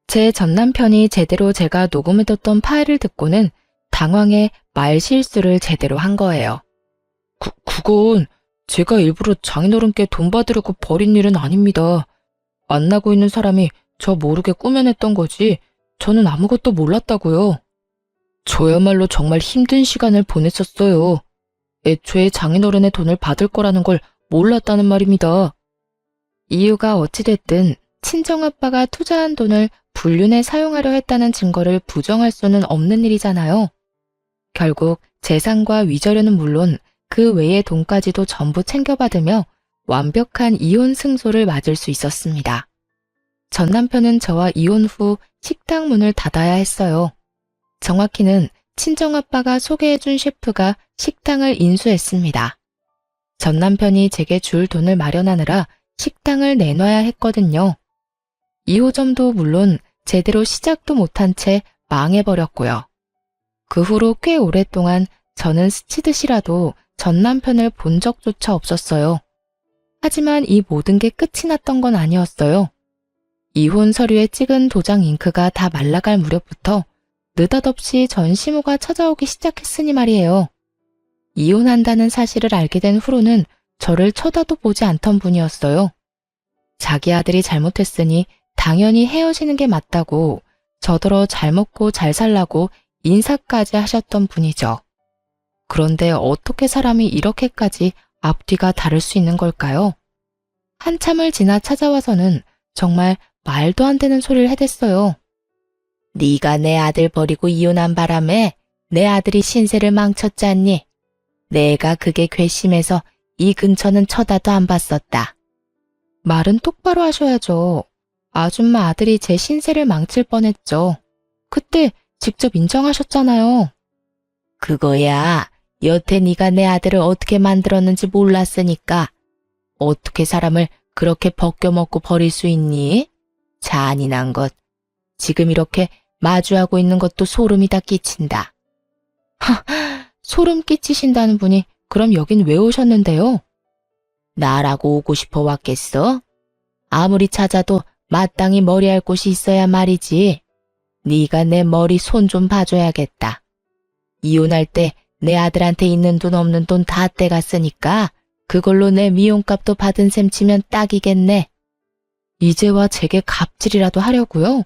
제 전 남편이 제대로 제가 녹음해뒀던 파일을 듣고는 당황해 말 실수를 제대로 한 거예요. 그건 제가 일부러 장인어른께 돈 받으려고 벌인 일은 아닙니다. 만나고 있는 사람이 저 모르게 꾸며냈던 거지 저는 아무것도 몰랐다고요. 저야말로 정말 힘든 시간을 보냈었어요. 애초에 장인어른의 돈을 받을 거라는 걸 몰랐다는 말입니다. 이유가 어찌됐든 친정아빠가 투자한 돈을 불륜에 사용하려 했다는 증거를 부정할 수는 없는 일이잖아요. 결국 재산과 위자료는 물론 그 외의 돈까지도 전부 챙겨받으며 완벽한 이혼 승소를 맞을 수 있었습니다. 전 남편은 저와 이혼 후 식당 문을 닫아야 했어요. 정확히는 친정아빠가 소개해준 셰프가 식당을 인수했습니다. 전 남편이 제게 줄 돈을 마련하느라 식당을 내놔야 했거든요. 2호점도 물론 제대로 시작도 못한 채 망해버렸고요. 그 후로 꽤 오랫동안 저는 스치듯이라도 전 남편을 본 적조차 없었어요. 하지만 이 모든 게 끝이 났던 건 아니었어요. 이혼 서류에 찍은 도장 잉크가 다 말라갈 무렵부터 느닷없이 전시모가 찾아오기 시작했으니 말이에요. 이혼한다는 사실을 알게 된 후로는 저를 쳐다도 보지 않던 분이었어요. 자기 아들이 잘못했으니 당연히 헤어지는 게 맞다고 저더러 잘 먹고 잘 살라고 인사까지 하셨던 분이죠. 그런데 어떻게 사람이 이렇게까지 앞뒤가 다를 수 있는 걸까요? 한참을 지나 찾아와서는 정말 말도 안 되는 소리를 해댔어요. 네가 내 아들 버리고 이혼한 바람에 내 아들이 신세를 망쳤잖니. 내가 그게 괘씸해서 이 근처는 쳐다도 안 봤었다. 말은 똑바로 하셔야죠. 아줌마 아들이 제 신세를 망칠 뻔했죠. 그때 직접 인정하셨잖아요. 그거야. 여태 네가 내 아들을 어떻게 만들었는지 몰랐으니까. 어떻게 사람을 그렇게 벗겨먹고 버릴 수 있니? 잔인한 것. 지금 이렇게 마주하고 있는 것도 소름이 다 끼친다. 소름 끼치신다는 분이 그럼 여긴 왜 오셨는데요? 나라고 오고 싶어 왔겠어? 아무리 찾아도 마땅히 머리할 곳이 있어야 말이지. 네가 내 머리 손 좀 봐줘야겠다. 이혼할 때 내 아들한테 있는 돈 없는 돈 다 떼갔으니까 그걸로 내 미용값도 받은 셈 치면 딱이겠네. 이제와 제게 갑질이라도 하려고요?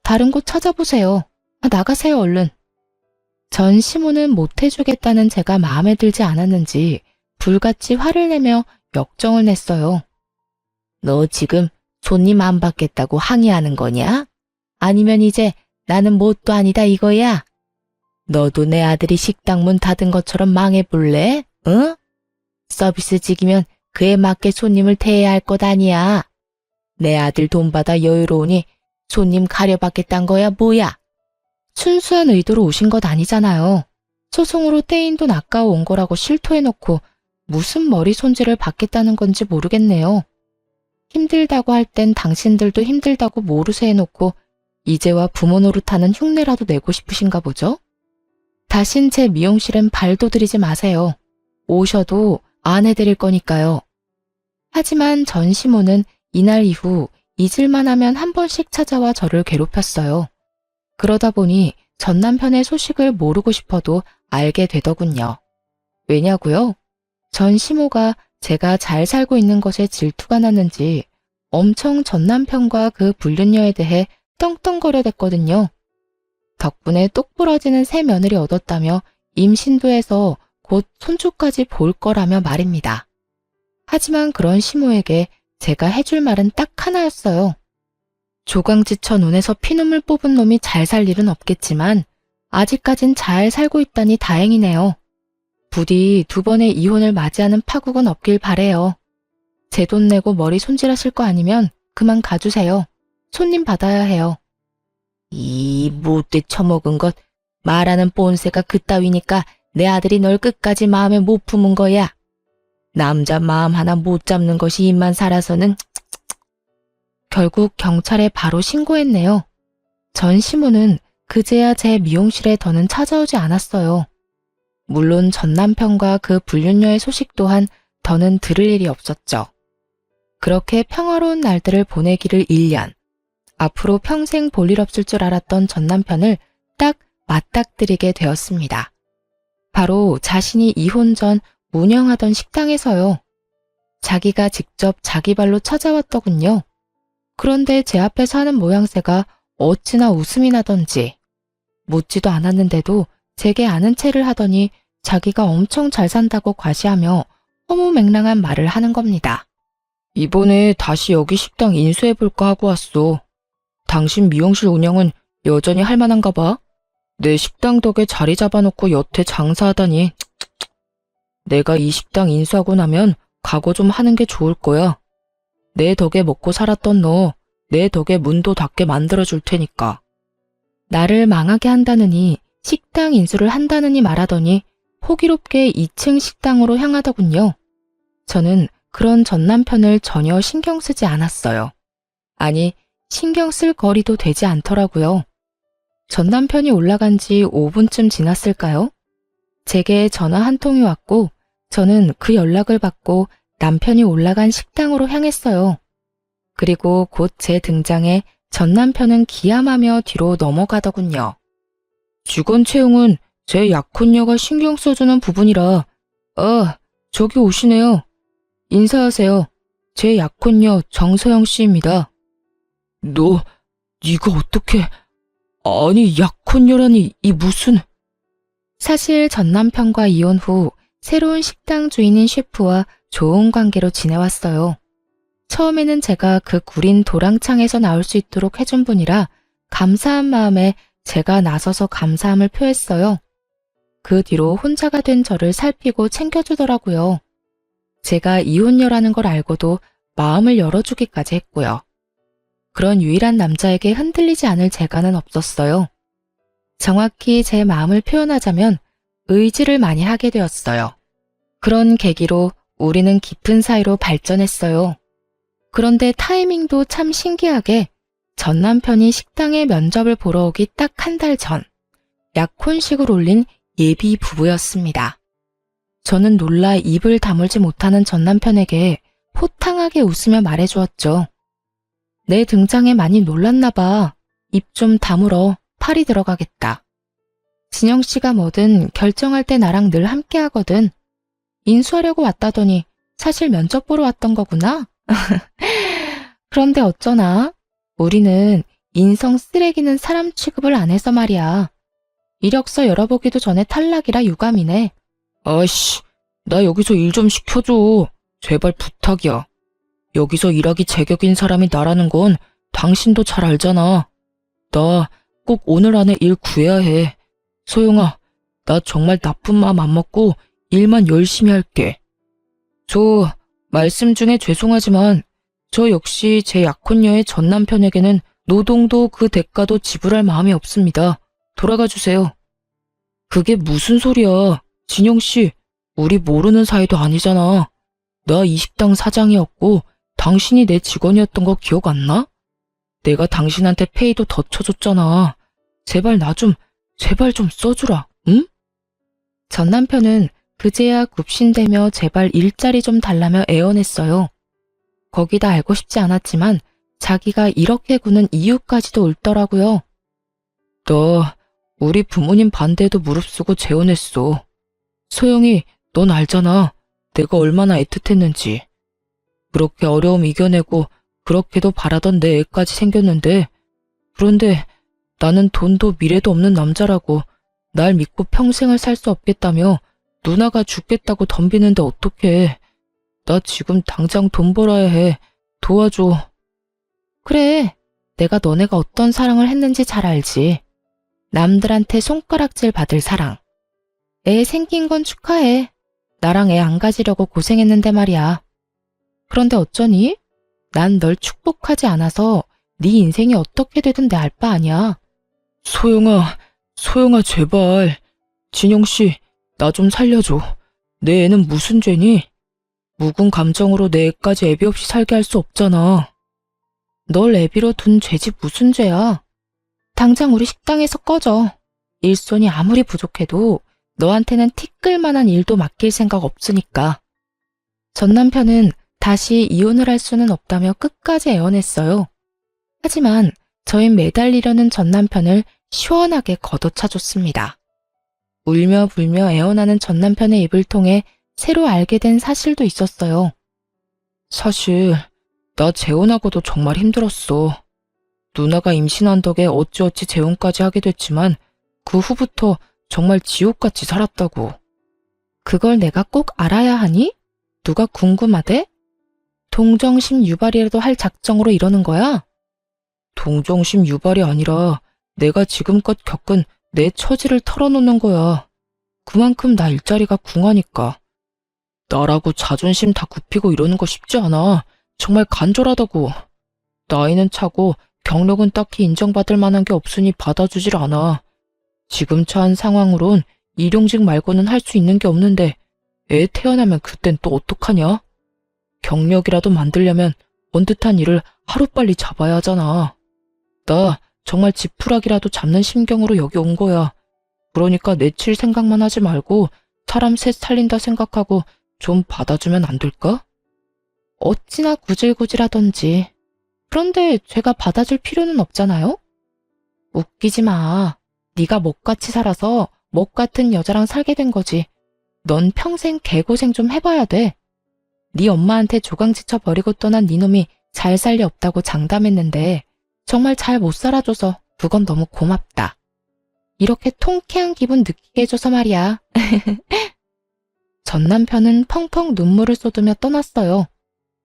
다른 곳 찾아보세요. 나가세요 얼른. 전 시모는 못해주겠다는 제가 마음에 들지 않았는지 불같이 화를 내며 역정을 냈어요. 너 지금 손님 안 받겠다고 항의하는 거냐? 아니면 이제 나는 뭣도 아니다 이거야? 너도 내 아들이 식당 문 닫은 것처럼 망해볼래? 응? 서비스직이면 그에 맞게 손님을 대해야 할 것 아니야. 내 아들 돈 받아 여유로우니 손님 가려받겠단 거야 뭐야? 순수한 의도로 오신 것 아니잖아요. 소송으로 떼인 돈 아까워 온 거라고 실토해놓고 무슨 머리 손질을 받겠다는 건지 모르겠네요. 힘들다고 할 땐 당신들도 힘들다고 모르쇠 해놓고 이제와 부모 노릇하는 흉내라도 내고 싶으신가 보죠? 다신 제 미용실엔 발도 들이지 마세요. 오셔도 안 해드릴 거니까요. 하지만 전 시모는 이날 이후 잊을만 하면 한 번씩 찾아와 저를 괴롭혔어요. 그러다 보니 전 남편의 소식을 모르고 싶어도 알게 되더군요. 왜냐고요? 전 시모가 제가 잘 살고 있는 것에 질투가 났는지 엄청 전 남편과 그 불륜녀에 대해 떵떵거려댔거든요. 덕분에 똑부러지는 새 며느리 얻었다며 임신도 해서 곧 손주까지 볼 거라며 말입니다. 하지만 그런 시모에게 제가 해줄 말은 딱 하나였어요. 조강지처 눈에서 피눈물 뽑은 놈이 잘 살 일은 없겠지만 아직까진 잘 살고 있다니 다행이네요. 부디 두 번의 이혼을 맞이하는 파국은 없길 바래요. 제 돈 내고 머리 손질하실 거 아니면 그만 가주세요. 손님 받아야 해요. 이 못돼 처먹은 것 말하는 뽐새가 그따위니까 내 아들이 널 끝까지 마음에 못 품은 거야. 남자 마음 하나 못 잡는 것이 입만 살아서는. 결국 경찰에 바로 신고했네요. 전 시모는 그제야 제 미용실에 더는 찾아오지 않았어요. 물론 전 남편과 그 불륜녀의 소식 또한 더는 들을 일이 없었죠. 그렇게 평화로운 날들을 보내기를 1년. 앞으로 평생 볼 일 없을 줄 알았던 전 남편을 딱 맞닥뜨리게 되었습니다. 바로 자신이 이혼 전 운영하던 식당에서요. 자기가 직접 자기 발로 찾아왔더군요. 그런데 제 앞에서 하는 모양새가 어찌나 웃음이 나던지 묻지도 않았는데도 제게 아는 체를 하더니 자기가 엄청 잘 산다고 과시하며 허무맹랑한 말을 하는 겁니다. 이번에 다시 여기 식당 인수해볼까 하고 왔어. 당신 미용실 운영은 여전히 할 만한가 봐. 내 식당 덕에 자리 잡아놓고 여태 장사하다니. 내가 이 식당 인수하고 나면 각오 좀 하는 게 좋을 거야. 내 덕에 먹고 살았던 너, 내 덕에 문도 닫게 만들어줄 테니까. 나를 망하게 한다느니 식당 인수를 한다느니 말하더니 호기롭게 2층 식당으로 향하더군요. 저는 그런 전 남편을 전혀 신경 쓰지 않았어요. 아니, 신경 쓸 거리도 되지 않더라고요. 전 남편이 올라간 지 5분쯤 지났을까요? 제게 전화 한 통이 왔고 저는 그 연락을 받고 남편이 올라간 식당으로 향했어요. 그리고 곧 제 등장에 전 남편은 기함하며 뒤로 넘어가더군요. 직원 채용은 제 약혼녀가 신경 써주는 부분이라. 저기 오시네요. 인사하세요. 제 약혼녀 정서영 씨입니다. 네가 어떻게... 아니, 약혼녀라니 이 무슨... 사실 전 남편과 이혼 후 새로운 식당 주인인 셰프와 좋은 관계로 지내왔어요. 처음에는 제가 그 구린 도랑창에서 나올 수 있도록 해준 분이라 감사한 마음에 제가 나서서 감사함을 표했어요. 그 뒤로 혼자가 된 저를 살피고 챙겨주더라고요. 제가 이혼녀라는 걸 알고도 마음을 열어주기까지 했고요. 그런 유일한 남자에게 흔들리지 않을 재간은 없었어요. 정확히 제 마음을 표현하자면 의지를 많이 하게 되었어요. 그런 계기로 우리는 깊은 사이로 발전했어요. 그런데 타이밍도 참 신기하게 전 남편이 식당에 면접을 보러 오기 딱 한 달 전, 약혼식을 올린 예비 부부였습니다. 저는 놀라 입을 다물지 못하는 전 남편에게 호탕하게 웃으며 말해주었죠. 내 등장에 많이 놀랐나 봐. 입 좀 다물어. 팔이 들어가겠다. 진영 씨가 뭐든 결정할 때 나랑 늘 함께 하거든. 인수하려고 왔다더니 사실 면접 보러 왔던 거구나. 그런데 어쩌나? 우리는 인성 쓰레기는 사람 취급을 안 해서 말이야. 이력서 열어보기도 전에 탈락이라 유감이네. 아이씨, 나 여기서 일 좀 시켜줘. 제발 부탁이야. 여기서 일하기 제격인 사람이 나라는 건 당신도 잘 알잖아. 나 꼭 오늘 안에 일 구해야 해. 소영아, 나 정말 나쁜 마음 안 먹고 일만 열심히 할게. 저 말씀 중에 죄송하지만 저 역시 제 약혼녀의 전 남편에게는 노동도 그 대가도 지불할 마음이 없습니다. 돌아가 주세요. 그게 무슨 소리야. 진영 씨, 우리 모르는 사이도 아니잖아. 나 이 식당 사장이었고 당신이 내 직원이었던 거 기억 안 나? 내가 당신한테 페이도 더 쳐줬잖아. 제발 제발 좀 써주라, 응? 전 남편은 그제야 굽신대며 제발 일자리 좀 달라며 애원했어요. 거기다 알고 싶지 않았지만 자기가 이렇게 구는 이유까지도 읊더라고요. 나 우리 부모님 반대에도 무릅쓰고 재혼했어. 소영이, 넌 알잖아. 내가 얼마나 애틋했는지. 그렇게 어려움 이겨내고 그렇게도 바라던 내 애까지 생겼는데, 그런데 나는 돈도 미래도 없는 남자라고 날 믿고 평생을 살 수 없겠다며 누나가 죽겠다고 덤비는데 어떡해. 나 지금 당장 돈 벌어야 해. 도와줘. 그래, 내가 너네가 어떤 사랑을 했는지 잘 알지. 남들한테 손가락질 받을 사랑. 애 생긴 건 축하해. 나랑 애 안 가지려고 고생했는데 말이야. 그런데 어쩌니? 난 널 축복하지 않아서 네 인생이 어떻게 되든 내 알 바 아니야. 소영아 제발. 진영씨, 나 좀 살려줘. 내 애는 무슨 죄니? 묵은 감정으로 내 애까지 애비 없이 살게 할 수 없잖아. 널 애비로 둔 죄지 무슨 죄야. 당장 우리 식당에서 꺼져. 일손이 아무리 부족해도 너한테는 티끌만한 일도 맡길 생각 없으니까. 전 남편은 다시 이혼을 할 수는 없다며 끝까지 애원했어요. 하지만 저흰 매달리려는 전 남편을 시원하게 걷어차줬습니다. 울며 불며 애원하는 전 남편의 입을 통해 새로 알게 된 사실도 있었어요. 사실 나 재혼하고도 정말 힘들었어. 누나가 임신한 덕에 어찌어찌 재혼까지 하게 됐지만 그 후부터 정말 지옥같이 살았다고. 그걸 내가 꼭 알아야 하니? 누가 궁금하대? 동정심 유발이라도 할 작정으로 이러는 거야? 동정심 유발이 아니라 내가 지금껏 겪은 내 처지를 털어놓는 거야. 그만큼 나 일자리가 궁하니까. 나라고 자존심 다 굽히고 이러는 거 쉽지 않아. 정말 간절하다고. 나이는 차고 경력은 딱히 인정받을 만한 게 없으니 받아주질 않아. 지금 처한 상황으론 일용직 말고는 할 수 있는 게 없는데 애 태어나면 그땐 또 어떡하냐? 경력이라도 만들려면 번듯한 일을 하루빨리 잡아야 하잖아. 나 정말 지푸라기라도 잡는 심경으로 여기 온 거야. 그러니까 내칠 생각만 하지 말고 사람 셋 살린다 생각하고 좀 받아주면 안 될까? 어찌나 구질구질하던지. 그런데 제가 받아줄 필요는 없잖아요? 웃기지 마. 네가 먹같이 살아서 먹 같은 여자랑 살게 된 거지. 넌 평생 개고생 좀 해봐야 돼. 네 엄마한테 조강지쳐 버리고 떠난 네 놈이 잘 살 리 없다고 장담했는데 정말 잘 못 살아줘서 그건 너무 고맙다. 이렇게 통쾌한 기분 느끼게 해줘서 말이야. 전 남편은 펑펑 눈물을 쏟으며 떠났어요.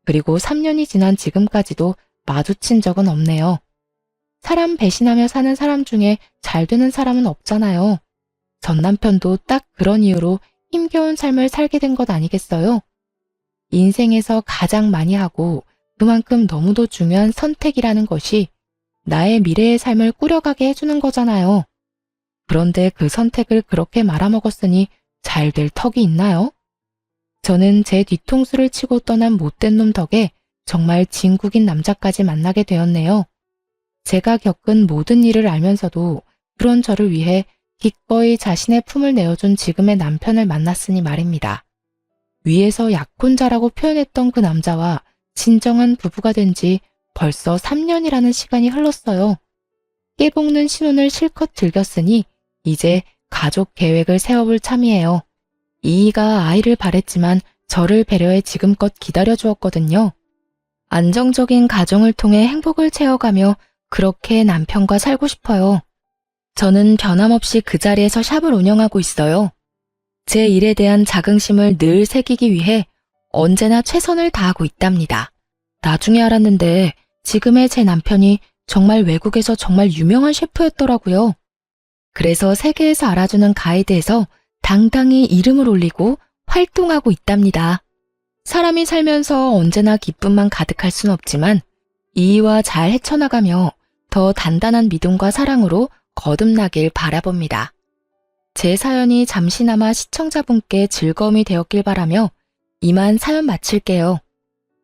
그리고 3년이 지난 지금까지도 마주친 적은 없네요. 사람 배신하며 사는 사람 중에 잘 되는 사람은 없잖아요. 전 남편도 딱 그런 이유로 힘겨운 삶을 살게 된 것 아니겠어요? 인생에서 가장 많이 하고 그만큼 너무도 중요한 선택이라는 것이 나의 미래의 삶을 꾸려가게 해주는 거잖아요. 그런데 그 선택을 그렇게 말아먹었으니 잘 될 턱이 있나요? 저는 제 뒤통수를 치고 떠난 못된 놈 덕에 정말 진국인 남자까지 만나게 되었네요. 제가 겪은 모든 일을 알면서도 그런 저를 위해 기꺼이 자신의 품을 내어준 지금의 남편을 만났으니 말입니다. 위에서 약혼자라고 표현했던 그 남자와 진정한 부부가 된 지 벌써 3년이라는 시간이 흘렀어요. 깨볶는 신혼을 실컷 즐겼으니 이제 가족 계획을 세워볼 참이에요. 이이가 아이를 바랬지만 저를 배려해 지금껏 기다려주었거든요. 안정적인 가정을 통해 행복을 채워가며 그렇게 남편과 살고 싶어요. 저는 변함없이 그 자리에서 샵을 운영하고 있어요. 제 일에 대한 자긍심을 늘 새기기 위해 언제나 최선을 다하고 있답니다. 나중에 알았는데 지금의 제 남편이 정말 외국에서 정말 유명한 셰프였더라고요. 그래서 세계에서 알아주는 가이드에서 당당히 이름을 올리고 활동하고 있답니다. 사람이 살면서 언제나 기쁨만 가득할 순 없지만 이의와 잘 헤쳐나가며 더 단단한 믿음과 사랑으로 거듭나길 바라봅니다. 제 사연이 잠시나마 시청자분께 즐거움이 되었길 바라며 이만 사연 마칠게요.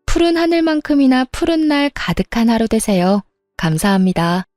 푸른 하늘만큼이나 푸른 날 가득한 하루 되세요. 감사합니다.